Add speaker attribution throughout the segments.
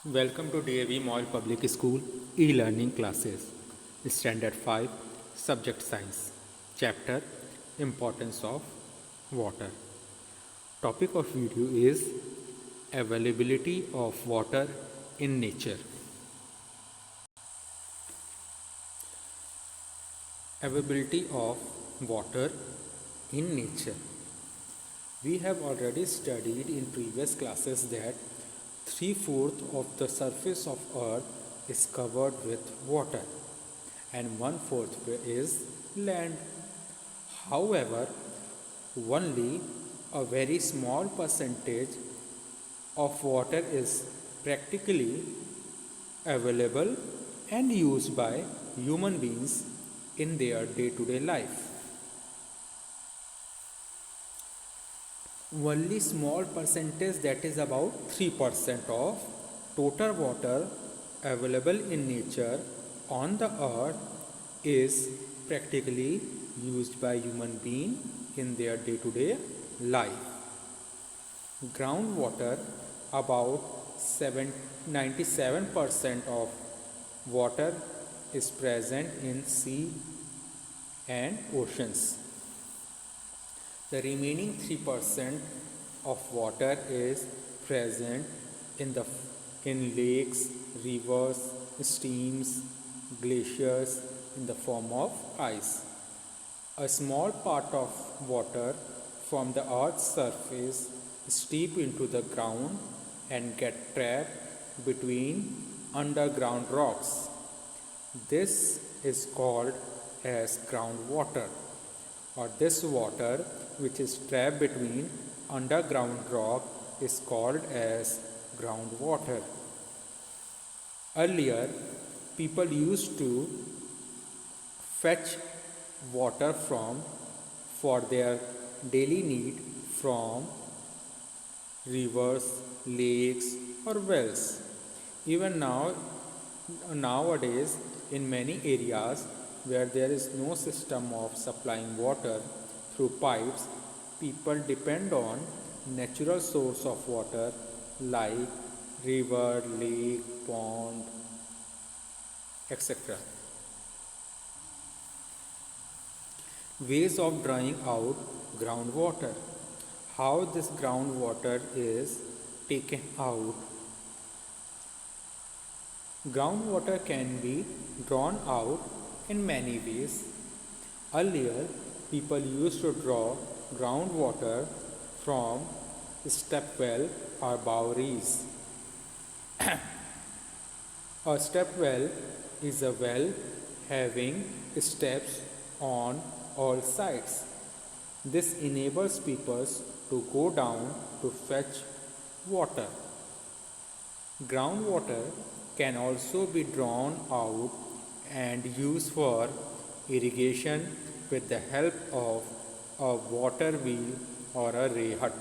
Speaker 1: Welcome to DAV Mall Public School e-learning classes. Standard 5, Subject Science. Chapter Importance of Water. Topic of video is availability of water in nature. Availability of water in nature. We have already studied in previous classes that 3/4 of the surface of earth is covered with water and 1/4 is land. However, only a very small percentage of water is practically available and used by human beings in their day-to-day life. Only small percentage, that is about 3% of total water available in nature on the earth is practically used by human being in their day-to-day life. Groundwater, about 97% of water is present in sea and oceans. The remaining 3% of water is present in lakes, rivers, streams, glaciers in the form of ice. A small part of water from the earth's surface seep into the ground and get trapped between underground rocks. This is called as groundwater, or this water which is trapped between underground rock is called as groundwater. Earlier, people used to fetch water for their daily need from rivers, lakes or wells. Even nowadays in many areas where there is no system of supplying water through pipes, people depend on natural source of water like river, lake, pond, etc. Ways of drawing out groundwater. How this groundwater is taken out. Groundwater can be drawn out in many ways. Earlier, people used to draw groundwater from step well or boweries. A step well is a well having steps on all sides. This enables people to go down to fetch water. Groundwater can also be drawn out and used for irrigation with the help of a water wheel or a ray hut.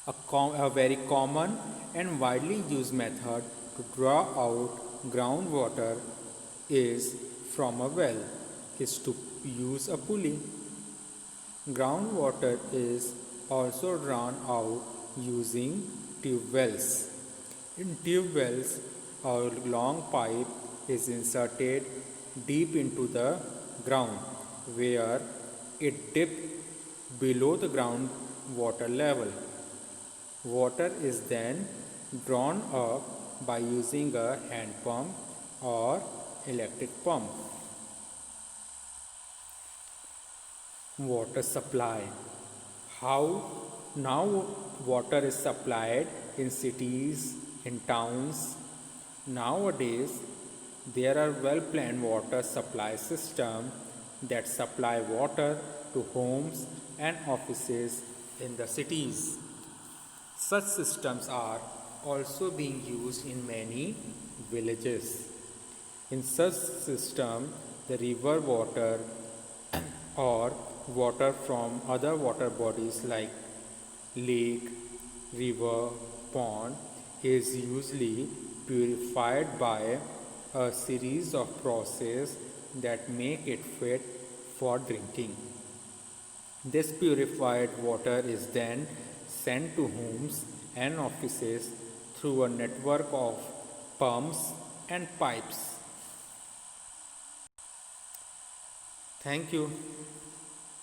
Speaker 1: A very common and widely used method to draw out groundwater is from a well is to use a pulley. Groundwater is also drawn out using tube wells. In tube wells, a long pipe is inserted deep into the ground where it dips below the groundwater level. Water is then drawn up by using a hand pump or electric pump. Water supply. How now water is supplied in cities, in towns. Nowadays, there are well-planned water supply systems that supply water to homes and offices in the cities. Such systems are also being used in many villages. In such system, the river water or water from other water bodies like lake, river, pond is usually purified by a series of processes that make it fit for drinking. This purified water is then sent to homes and offices through a network of pumps and pipes. Thank you.